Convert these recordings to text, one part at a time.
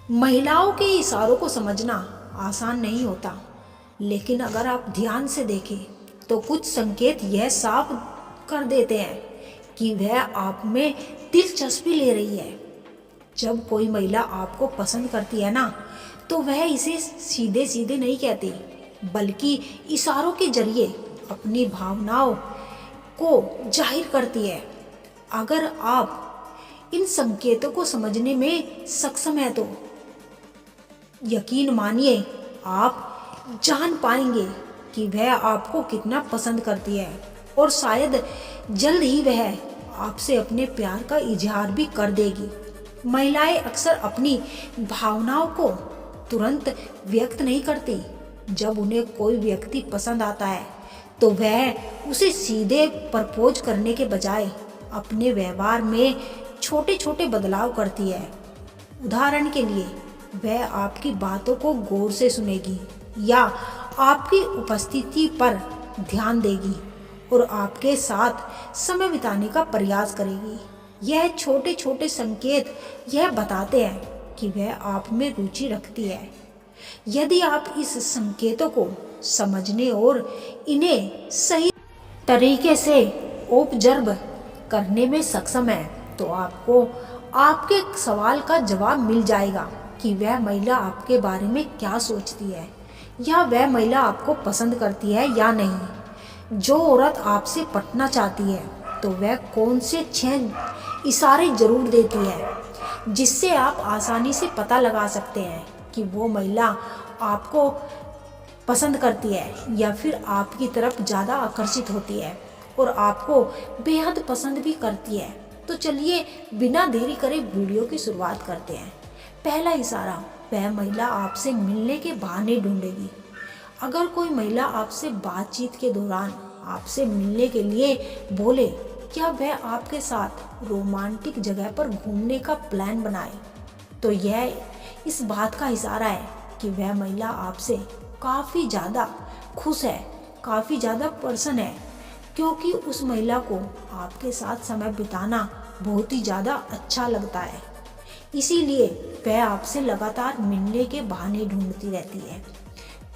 महिलाओं के इशारों को समझना आसान नहीं होता, लेकिन अगर आप ध्यान से देखें तो कुछ संकेत यह साफ कर देते हैं कि वह आप में दिलचस्पी ले रही है। जब कोई महिला आपको पसंद करती है ना, तो वह इसे सीधे सीधे नहीं कहती, बल्कि इशारों के जरिए अपनी भावनाओं को जाहिर करती है। अगर आप इन संकेतों को समझने में सक्षम हैं तो यकीन मानिए आप जान पाएंगे कि वह आपको कितना पसंद करती है, और शायद जल्द ही वह आपसे अपने प्यार का इजहार भी कर देगी। महिलाएं अक्सर अपनी भावनाओं को तुरंत व्यक्त नहीं करती। जब उन्हें कोई व्यक्ति पसंद आता है तो वह उसे सीधे प्रपोज करने के बजाय अपने व्यवहार में छोटे छोटे बदलाव करती है। उदाहरण के लिए, वह आपकी बातों को गौर से सुनेगी या आपकी उपस्थिति पर ध्यान देगी और आपके साथ समय बिताने का प्रयास करेगी। यह छोटे छोटे संकेत यह बताते हैं कि वह आप में रुचि रखती है। यदि आप इस संकेतों को समझने और इन्हें सही तरीके से ऑब्जर्व करने में सक्षम है, तो आपको आपके सवाल का जवाब मिल जाएगा कि वह महिला आपके बारे में क्या सोचती है, या वह महिला आपको पसंद करती है या नहीं। जो औरत आपसे पटना चाहती है तो वह कौन से 6 इशारे जरूर देती है, जिससे आप आसानी से पता लगा सकते हैं कि वो महिला आपको पसंद करती है या फिर आपकी तरफ ज़्यादा आकर्षित होती है और आपको बेहद पसंद भी करती है। तो चलिए बिना देरी करे वीडियो की शुरुआत करते हैं। पहला इशारा, वह महिला आपसे मिलने के बहाने ढूंढेगी। अगर कोई महिला आपसे बातचीत के दौरान आपसे मिलने के लिए बोले या वह आपके साथ रोमांटिक जगह पर घूमने का प्लान बनाए, तो यह इस बात का इशारा है कि वह महिला आपसे काफ़ी ज़्यादा खुश है, काफ़ी ज़्यादा प्रसन्न है, क्योंकि उस महिला को आपके साथ समय बिताना बहुत ही ज़्यादा अच्छा लगता है। इसीलिए वह आपसे लगातार मिलने के बहाने ढूंढती रहती है।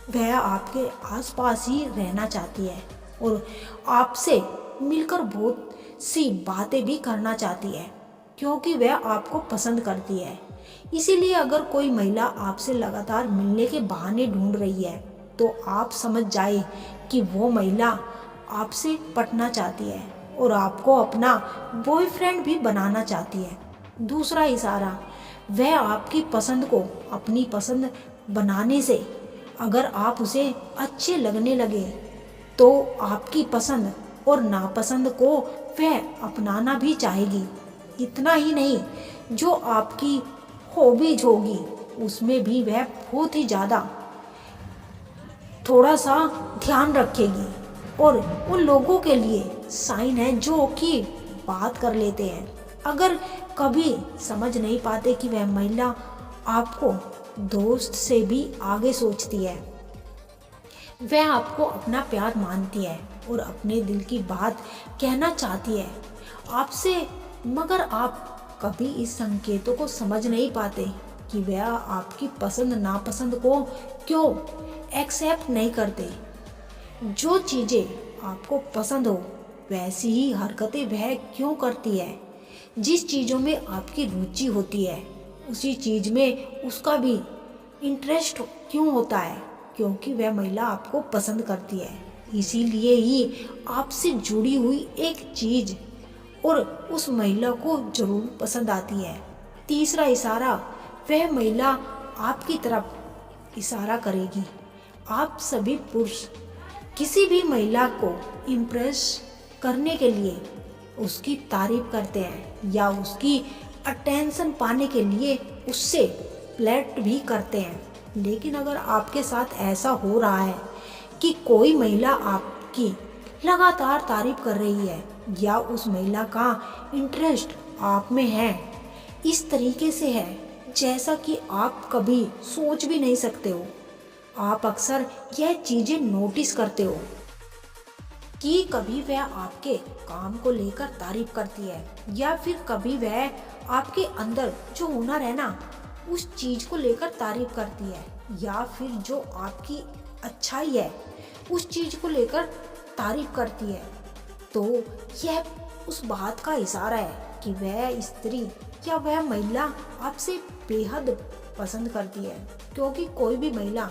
वह आपके आसपास ही रहना चाहती है और आपसे मिलकर बहुत सी बातें भी करना चाहती है, क्योंकि वह आपको पसंद करती है। इसीलिए अगर कोई महिला आपसे लगातार मिलने के बहाने ढूंढ रही है, तो आप समझ जाए कि वो महिला आपसे पटना चाहती है और आपको अपना बॉयफ्रेंड भी बनाना चाहती है। दूसरा इशारा, वह आपकी पसंद को अपनी पसंद बनाने से अगर आप उसे अच्छे लगने लगे, तो आपकी पसंद और नापसंद को वह अपनाना भी चाहेगी। इतना ही नहीं, जो आपकी हॉबीज होगी उसमें भी वह बहुत ही ज़्यादा थोड़ा सा ध्यान रखेगी, और उन लोगों के लिए साइन है जो कि बात कर लेते हैं। अगर कभी समझ नहीं पाते कि वह महिला आपको दोस्त से भी आगे सोचती है, वह आपको अपना प्यार मानती है और अपने दिल की बात कहना चाहती है आपसे, मगर आप कभी इस संकेतों को समझ नहीं पाते कि वह आपकी पसंद नापसंद को क्यों एक्सेप्ट नहीं करते। जो चीज़ें आपको पसंद हो वैसी ही हरकतें वह क्यों करती है। जिस चीज़ों में आपकी रुचि होती है उसी चीज़ में उसका भी इंटरेस्ट क्यों होता है, क्योंकि वह महिला आपको पसंद करती है। इसीलिए ही आपसे जुड़ी हुई एक चीज़ और उस महिला को जरूर पसंद आती है। तीसरा इशारा, वह महिला आपकी तरफ इशारा करेगी। आप सभी पुरुष किसी भी महिला को इम्प्रेस करने के लिए उसकी तारीफ करते हैं या उसकी अटेंशन पाने के लिए उससे फ्लर्ट भी करते हैं। लेकिन अगर आपके साथ ऐसा हो रहा है कि कोई महिला आपकी लगातार तारीफ कर रही है या उस महिला का इंटरेस्ट आप में है इस तरीके से है जैसा कि आप कभी सोच भी नहीं सकते हो, आप अक्सर यह चीज़ें नोटिस करते हो कि कभी वह आपके काम को लेकर तारीफ करती है या फिर कभी वह आपके अंदर जो हुनर है ना उस चीज को लेकर तारीफ करती है, या फिर जो आपकी अच्छाई है उस चीज को लेकर तारीफ करती है, तो यह उस बात का इशारा है कि वह स्त्री या वह महिला आपसे बेहद पसंद करती है। क्योंकि कोई भी महिला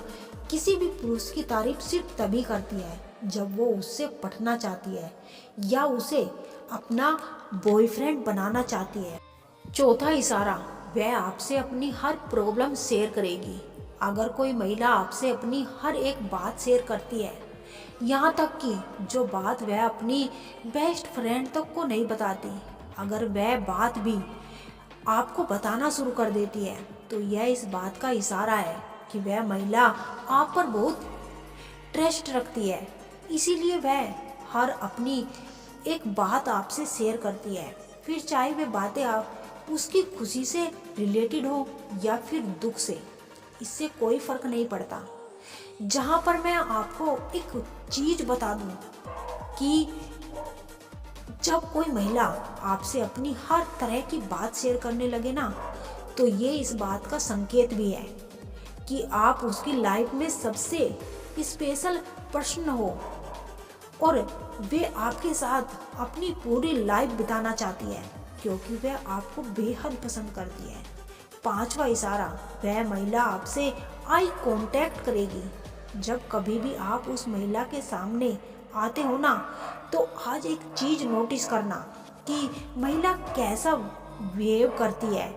किसी भी पुरुष की तारीफ सिर्फ तभी करती है जब वो उससे पटना चाहती है या उसे अपना बॉयफ्रेंड बनाना चाहती है। चौथा इशारा, वह आपसे अपनी हर प्रॉब्लम शेयर करेगी। अगर कोई महिला आपसे अपनी हर एक बात शेयर करती है, यहाँ तक कि जो बात वह अपनी बेस्ट फ्रेंड तक को नहीं बताती, अगर वह बात भी आपको बताना शुरू कर देती है, तो यह इस बात का इशारा है कि वह महिला आप पर बहुत ट्रस्ट रखती है। इसीलिए वह हर अपनी एक बात आपसे शेयर करती है, फिर चाहे वह बातें आप उसकी खुशी से रिलेटेड हो या फिर दुख से, इससे कोई फर्क नहीं पड़ता। जहाँ पर मैं आपको एक चीज बता दूं कि जब कोई महिला आपसे अपनी हर तरह की बात शेयर करने लगे ना, तो ये इस बात का संकेत भी है कि आप उसकी लाइफ में सबसे स्पेशल पर्सन हो और वे आपके साथ अपनी पूरी लाइफ बिताना चाहती है, क्योंकि वह आपको बेहद पसंद करती है। पांचवा इशारा, वह महिला आपसे आई कांटेक्ट करेगी। जब कभी भी आप उस महिला के सामने आते हो ना, तो आज एक चीज नोटिस करना कि महिला कैसा बिहेव करती है।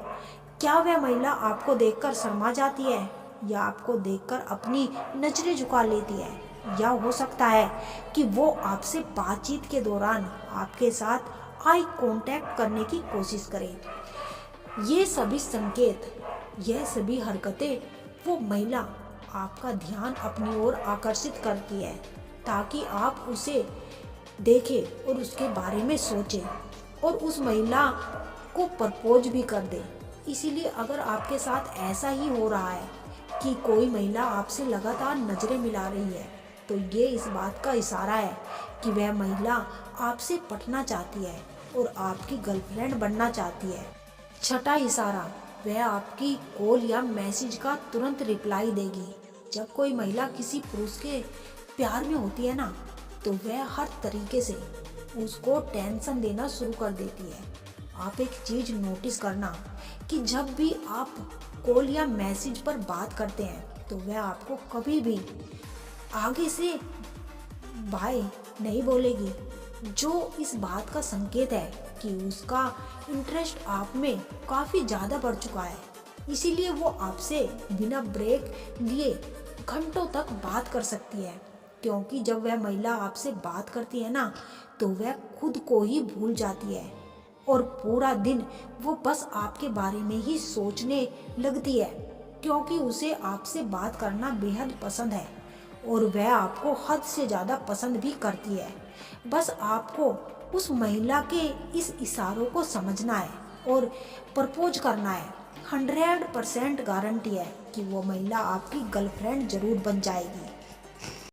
क्या वह महिला आपको देखकर शर्मा जाती है या आपको देखकर अपनी नजरें झुका लेती है, या हो सकता है कि वो आपसे बातचीत के दौरान आपके साथ आई कांटेक्ट करने की कोशिश करे। ये सभी संकेत, यह सभी हरकतें वो महिला आपका ध्यान अपनी ओर आकर्षित करती है ताकि आप उसे देखें और उसके बारे में सोचें और उस महिला को प्रपोज भी कर दें। इसीलिए अगर आपके साथ ऐसा ही हो रहा है कि कोई महिला आपसे लगातार नजरें मिला रही है, तो ये इस बात का इशारा है कि वह महिला आपसे पटना चाहती है और आपकी गर्लफ्रेंड बनना चाहती है। छठा इशारा, वह आपकी कॉल या मैसेज का तुरंत रिप्लाई देगी। जब कोई महिला किसी पुरुष के प्यार में होती है ना, तो वह हर तरीके से उसको टेंशन देना शुरू कर देती है। आप एक चीज नोटिस करना कि जब भी आप कॉल या मैसेज पर बात करते हैं, तो वह आपको कभी भी आगे से बाय नहीं बोलेगी, जो इस बात का संकेत है कि उसका इंटरेस्ट आप में काफ़ी ज़्यादा बढ़ चुका है। इसीलिए वो आपसे बिना ब्रेक लिए घंटों तक बात कर सकती है, क्योंकि जब वह महिला आपसे बात करती है ना, तो वह खुद को ही भूल जाती है और पूरा दिन वो बस आपके बारे में ही सोचने लगती है, क्योंकि उसे आपसे बात करना बेहद पसंद है और वह आपको हद से ज़्यादा पसंद भी करती है। बस आपको उस महिला के इस इशारों को समझना है और प्रपोज करना है। 100% गारंटी है कि वो महिला आपकी गर्लफ्रेंड जरूर बन जाएगी।